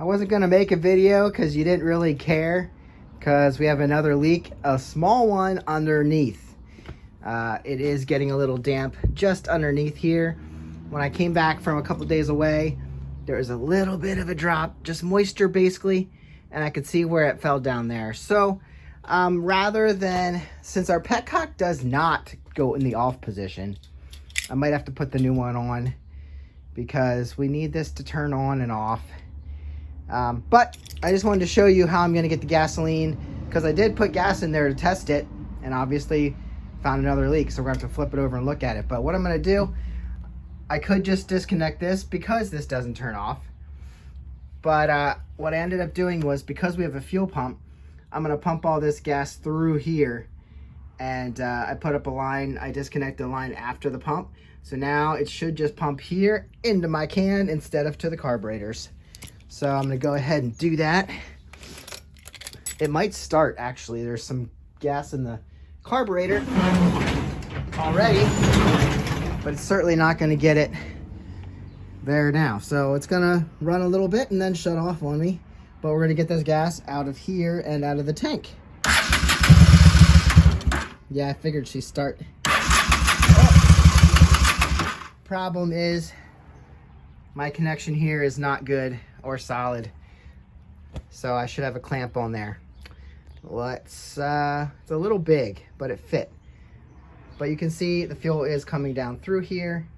I wasn't going to make a video because you didn't really care, because we have another leak, a small one underneath. It is getting a little damp just underneath here. When I came back from a couple days away, there was a little bit of a drop, just moisture basically, and I could see where it fell down there. So rather than, since our Petcock does not go in the off position, I might have to put the new one on because we need this to turn on and off. But I just wanted to show you how I'm going to get the gasoline, because I did put gas in there to test it and obviously found another leak, so we're going to have to flip it over and look at it. But what I'm going to do, I could just disconnect this because this doesn't turn off. But what I ended up doing was, because we have a fuel pump, I'm going to pump all this gas through here. And I put up a line, I disconnected the line after the pump. So now it should just pump here into my can instead of to the carburetors. So I'm going to go ahead and do that. It might start, actually. There's some gas in the carburetor already, but it's certainly not going to get it there now. So it's going to run a little bit and then shut off on me. But we're going to get this gas out of here and out of the tank. Yeah, I figured she'd start. Oh. Problem is, my connection here is not good or solid, so I should have a clamp on there. It's a little big, but it fit. But you can see the fuel is coming down through here.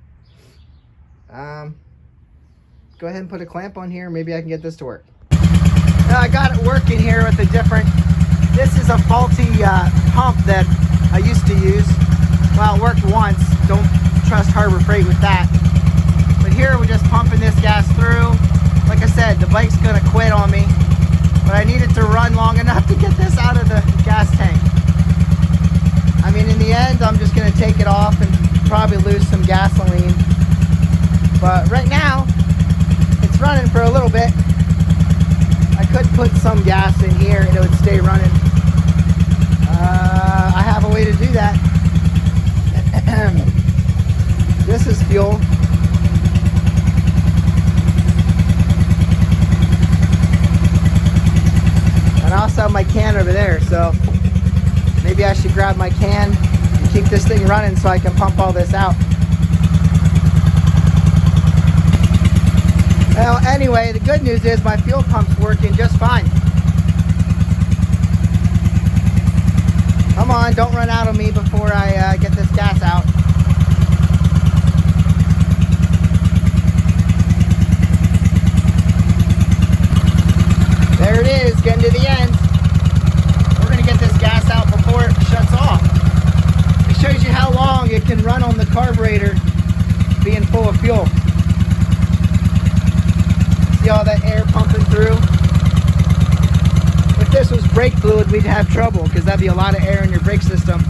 Go ahead and put a clamp on here. Maybe I can get this to work. I got it working here with a different, this is a faulty pump that I used to use. Well, it worked once. Don't trust Harbor Freight with that. But here we're just pumping this gas through. Like I said, the bike's gonna quit on me, but I need it to run long enough to get this out of the gas tank. I mean, in the end, I'm just gonna take it off and probably lose some gasoline. But right now, it's running for a little bit. I could put some gas in here and it would stay running. I have a way to do that. This is fuel. And I also have my can over there, so maybe I should grab my can and keep this thing running so I can pump all this out. Well, anyway, the good news is my fuel pump's working just fine. Come on, don't run out of me before I get this gas out. There it is, getting to the end. We're going to get this gas out before it shuts off. It shows you how long it can run on the carburetor being full of fuel. See all that air pumping through? If this was brake fluid, we'd have trouble, because that'd be a lot of air in your brake system,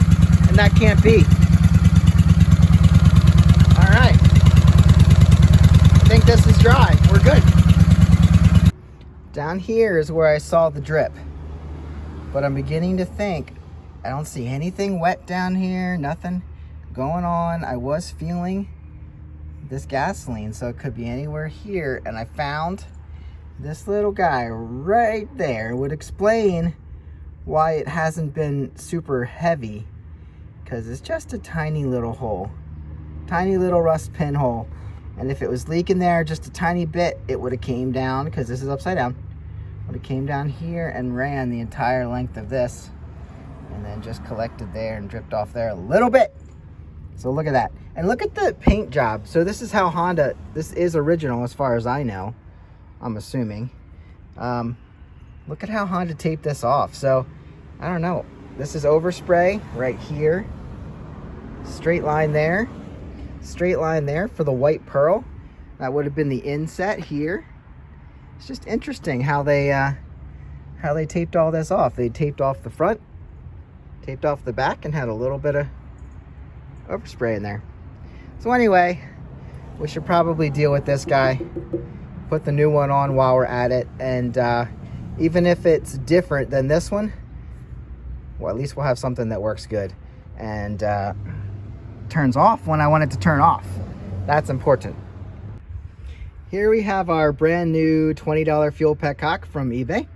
and that can't be. All right. I think this is dry. We're good. Down here is where I saw the drip, but I'm beginning to think I don't see anything wet down here, nothing going on. I was feeling this gasoline, so it could be anywhere here, and I found this little guy right there. It would explain why it hasn't been super heavy, because it's just a tiny little hole, tiny little rust pinhole. And if it was leaking there just a tiny bit, it would have came down, because this is upside down, would have came down here and ran the entire length of this, and then just collected there and dripped off there a little bit. So look at that. And look at the paint job. So this is how Honda, this is original as far as I know, I'm assuming. Look at how Honda taped this off. So I don't know. This is overspray right here. Straight line there. Straight line there for the white pearl. That would have been the inset here. It's just interesting how they taped all this off. They taped off the front, taped off the back, and had a little bit of overspray in there. So anyway, we should probably deal with this guy, put the new one on while we're at it, and even if it's different than this one, well, at least we'll have something that works good and turns off when I want it to turn off. That's important. Here we have our brand new $20 Fuel Petcock from eBay.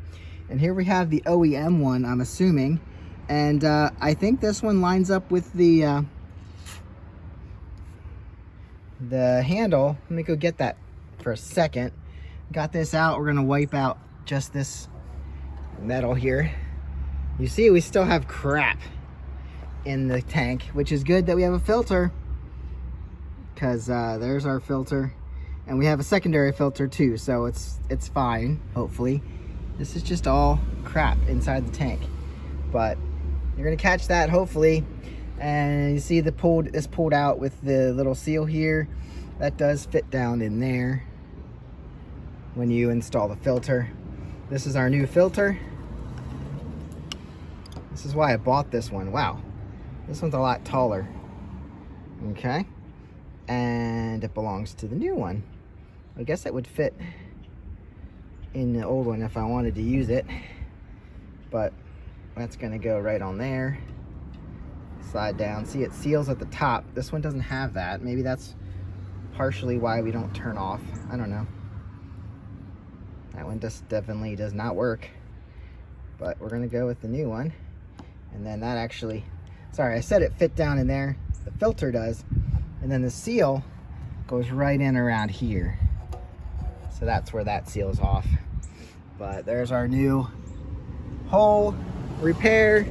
And here we have the OEM one, I'm assuming. And I think this one lines up with the handle. Let me go get that for a second. Got this out. We're gonna wipe out just this metal here. You see, we still have crap in the tank, which is good that we have a filter, because there's our filter, and we have a secondary filter too, so it's fine, hopefully. This is just all crap inside the tank, but you're gonna catch that hopefully. And you see this pulled out with the little seal here. That does fit down in there when you install the filter. This is our new filter. This is why I bought this one. Wow, this one's a lot taller. Okay, and it belongs to the new one. I guess it would fit in the old one if I wanted to use it, but that's gonna go right on there. Slide down. See, it seals at the top. This one doesn't have that. Maybe that's partially why we don't turn off. I don't know. That one just definitely does not work, but we're gonna go with the new one. And then that actually, sorry, I said it fit down in there. The filter does, and then the seal goes right in around here. So that's where that seals off. But there's our new hole repair,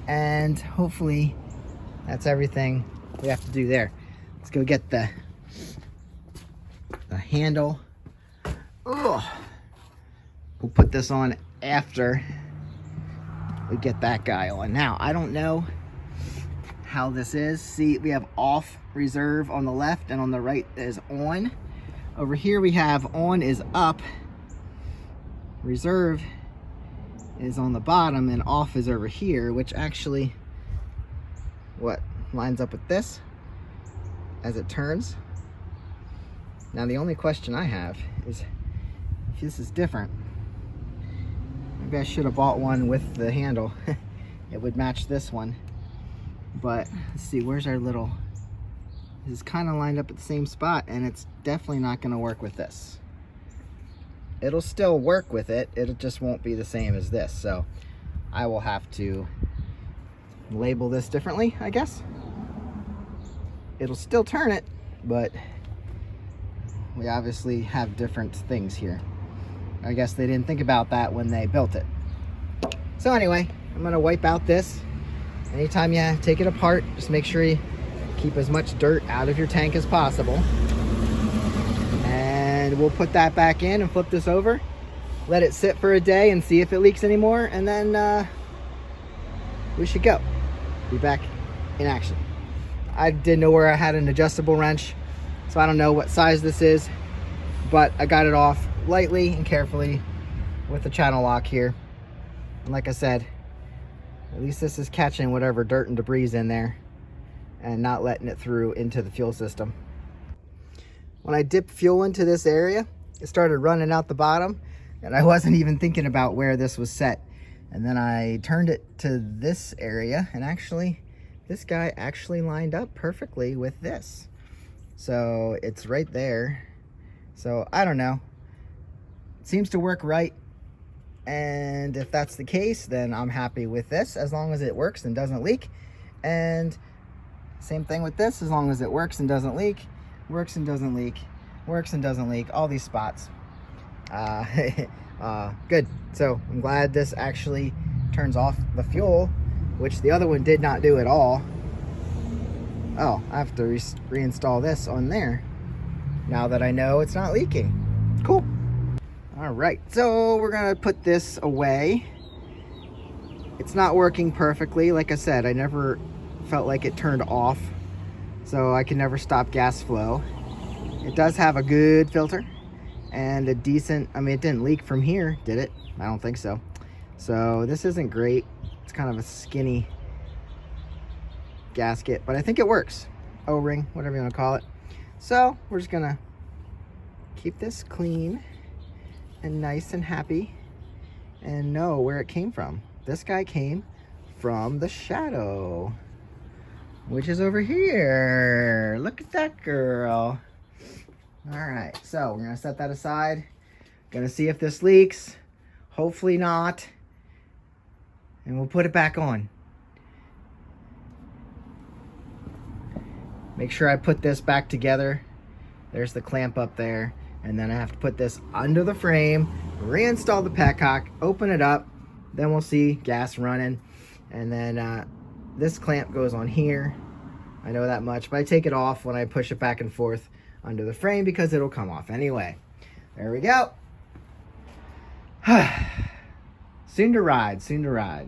and hopefully that's everything we have to do there. Let's go get the handle. Ugh. We'll put this on after we get that guy on. Now, I don't know how this is. See, we have off reserve on the left, and on the right is on. Over here we have on is up, reserve is on the bottom, and off is over here, which actually lines up with this as it turns. Now the only question I have is if this is different. Maybe I should have bought one with the handle. It would match this one. But let's see, where's our little, this is kind of lined up at the same spot, and it's definitely not going to work with this. It'll still work with it, it just won't be the same as this. So I will have to label this differently, I guess. It'll still turn it, but we obviously have different things here. I guess they didn't think about that when they built it. So anyway, I'm gonna wipe out this. Anytime you take it apart, just make sure you keep as much dirt out of your tank as possible. And we'll put that back in and flip this over, let it sit for a day and see if it leaks anymore, and then we should go. Be back in action. I didn't know where I had an adjustable wrench, so I don't know what size this is, but I got it off lightly and carefully with the channel lock here. And like I said, at least this is catching whatever dirt and debris is in there and not letting it through into the fuel system. When I dipped fuel into this area, it started running out the bottom, and I wasn't even thinking about where this was set. And then I turned it to this area, and actually this guy actually lined up perfectly with this. So it's right there. So I don't know. It seems to work right. And if that's the case, then I'm happy with this, as long as it works and doesn't leak. And same thing with this, as long as it works and doesn't leak, works and doesn't leak, works and doesn't leak, all these spots. Good. So I'm glad this actually turns off the fuel, which the other one did not do at all. Oh, I have to reinstall this on there now that I know it's not leaking. Cool. All right, so we're gonna put this away. It's not working perfectly. Like I said, I never felt like it turned off, so I can never stop gas flow. It does have a good filter and a decent, I mean, it didn't leak from here, did it? I don't think so. So this isn't great. It's kind of a skinny gasket, but I think it works. O-ring, whatever you want to call it. So we're just gonna keep this clean and nice and happy and know where it came from. This guy came from the Shadow, which is over here. Look at that girl. All right, so we're gonna set that aside. Gonna see if this leaks. Hopefully not. And we'll put it back on. Make sure I put this back together. There's the clamp up there. And then I have to put this under the frame, reinstall the petcock, open it up. Then we'll see gas running. And then this clamp goes on here. I know that much, but I take it off when I push it back and forth under the frame because it'll come off anyway. There we go. Soon to ride, soon to ride.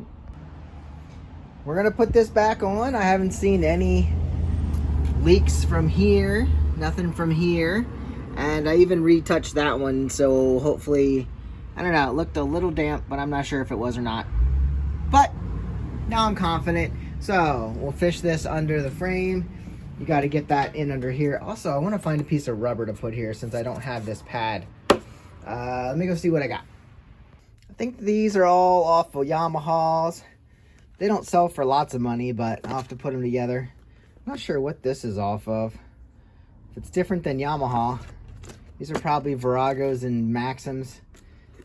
We're gonna put this back on. I haven't seen any leaks from here, nothing from here. And I even retouched that one, so hopefully, I don't know, it looked a little damp, but I'm not sure if it was or not. But now I'm confident. So we'll fish this under the frame. You got to get that in under here. Also, I want to find a piece of rubber to put here since I don't have this pad. Let me go see what I got. I think these are all off of Yamahas. They don't sell for lots of money, but I'll have to put them together. I'm not sure what this is off of. If it's different than Yamaha, these are probably Viragos and Maxims.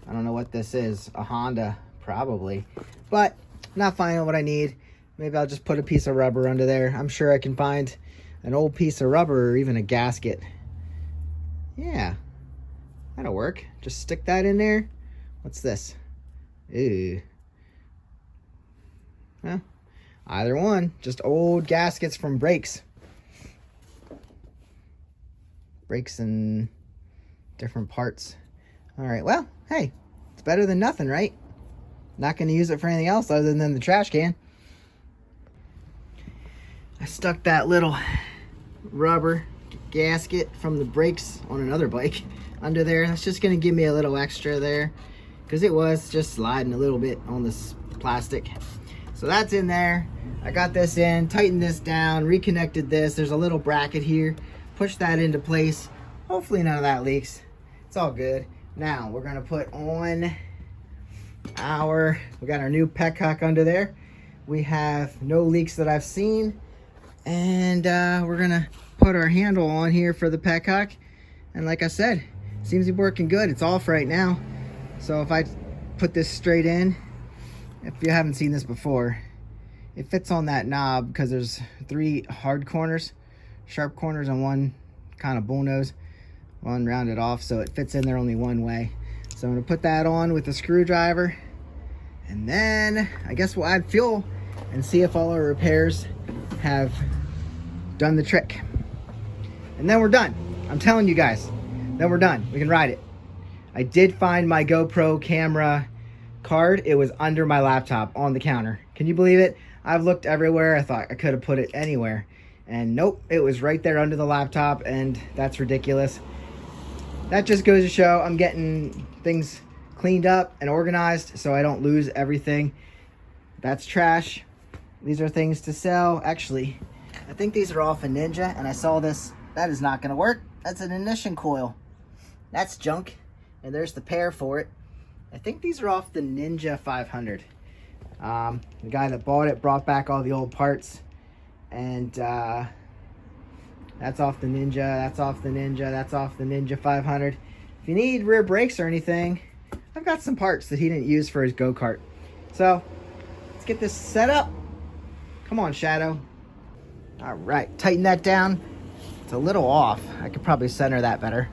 I don't know what this is. A Honda, probably. But I'm not finding what I need. Maybe I'll just put a piece of rubber under there. I'm sure I can find an old piece of rubber or even a gasket. Yeah, that'll work. Just stick that in there. What's this? Ooh. Well, either one. Just old gaskets from brakes. Brakes and different parts. All right, well, hey, it's better than nothing, right? Not going to use it for anything else other than the trash can. I stuck that little rubber gasket from the brakes on another bike under there. That's just going to give me a little extra there because it was just sliding a little bit on this plastic. So that's in there. I got this in, tightened this down, reconnected this. There's a little bracket here. Push that into place. Hopefully none of that leaks. It's all good. Now we're going to put on we got our new petcock under there. We have no leaks that I've seen. And we're gonna put our handle on here for the petcock, and like I said, seems to be working good. It's off right now, so if I put this straight in, if you haven't seen this before, it fits on that knob because there's 3 hard corners, sharp corners, and one kind of bullnose, one rounded off, so it fits in there only one way. So I'm gonna put that on with a screwdriver, and then I guess we'll add fuel and see if all our repairs have done the trick. And then we're done. I'm telling you guys, then we're done. We can ride it. I did find my GoPro camera card. It was under my laptop on the counter. Can you believe it? I've looked everywhere. I thought I could have put it anywhere. And nope, it was right there under the laptop, and that's ridiculous. That just goes to show I'm getting things cleaned up and organized so I don't lose everything. That's trash. These are things to sell. Actually, I think these are off a Ninja, and I saw this. That is not going to work. That's an ignition coil. That's junk. And there's the pair for it. I think these are off the Ninja 500. The guy that bought it brought back all the old parts. And that's off the Ninja. That's off the Ninja. That's off the Ninja 500. If you need rear brakes or anything, I've got some parts that he didn't use for his go-kart. So let's get this set up. Come on, Shadow. All right, tighten that down. It's a little off. I could probably center that better.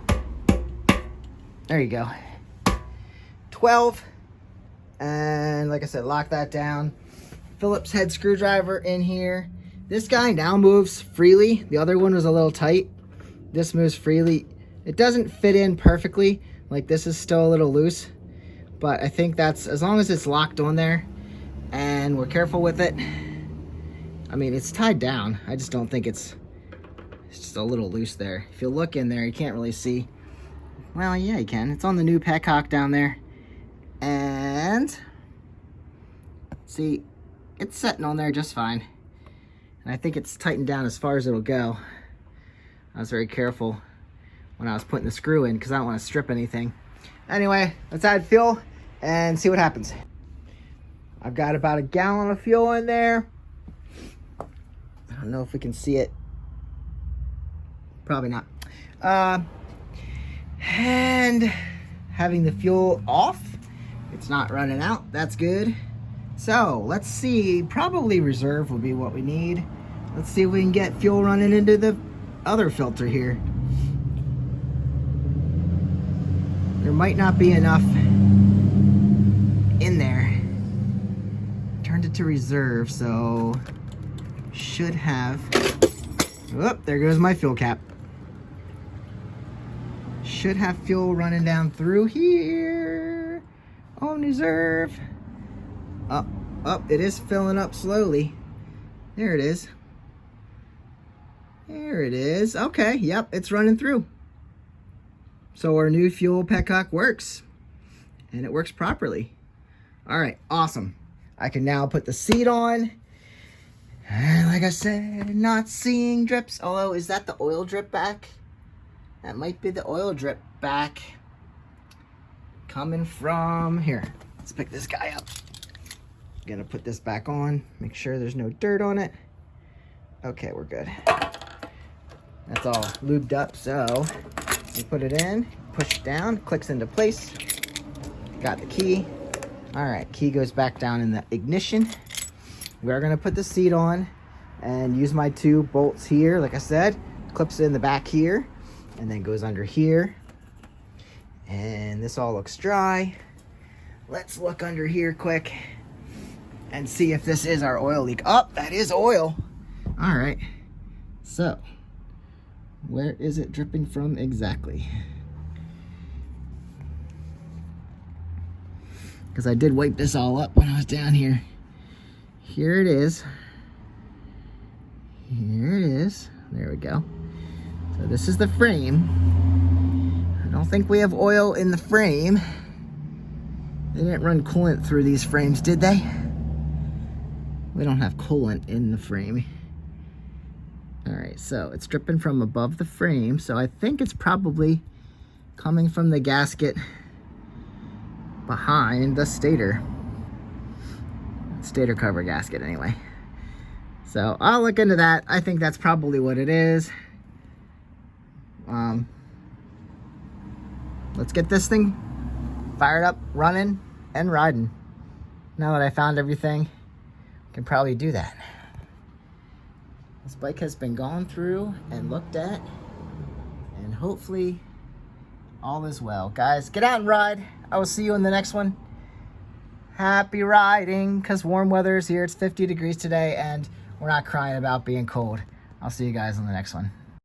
There you go. 12. And like I said, lock that down. Phillips head screwdriver in here. This guy now moves freely. The other one was a little tight. This moves freely. It doesn't fit in perfectly. Like this is still a little loose. But I think that's, as long as it's locked on there and we're careful with it. I mean, it's tied down. I just don't think it's just a little loose there. If you look in there, you can't really see. Well, yeah, you can. It's on the new petcock down there. And see, it's sitting on there just fine. And I think it's tightened down as far as it'll go. I was very careful when I was putting the screw in because I don't want to strip anything. Anyway, let's add fuel and see what happens. I've got about 1 gallon of fuel in there. I don't know if we can see it. Probably not. And having the fuel off, it's not running out. That's good. So let's see, probably reserve will be what we need. Let's see if we can get fuel running into the other filter here. There might not be enough in there. Turned it to reserve, so should have, whoop, there goes my fuel cap. Should have fuel running down through here on reserve. Up, it is filling up slowly. There it is. There it is. Okay, yep, it's running through. So our new Fuel Petcock works, and it works properly. All right, awesome. I can now put the seat on. And like I said, not seeing drips. Although, is that the oil drip back? That might be the oil drip back. Coming from here. Let's pick this guy up. Gonna put this back on, make sure there's no dirt on it. Okay, we're good. That's all lubed up, so we put it in, push it down, clicks into place. Got the key. All right, key goes back down in the ignition. We're gonna put the seat on and use my 2 bolts here. Like I said, clips in the back here and then goes under here. And this all looks dry. Let's look under here quick and see if this is our oil leak. Oh, that is oil. All right, so where is it dripping from exactly? Because I did wipe this all up when I was down here. Here it is. Here it is. There we go. So this is the frame. I don't think we have oil in the frame. They didn't run coolant through these frames, did they? We don't have coolant in the frame. All right, so it's dripping from above the frame, so I think it's probably coming from the gasket behind the stator cover gasket anyway. So I'll look into that. I think that's probably what it is. Let's get this thing fired up, running, and riding. Now that I found everything, I can probably do that. This bike has been gone through and looked at, and hopefully all is well. Guys, get out and ride. I will see you in the next one. Happy riding, because warm weather is here. It's 50 degrees today, and we're not crying about being cold. I'll see you guys in the next one.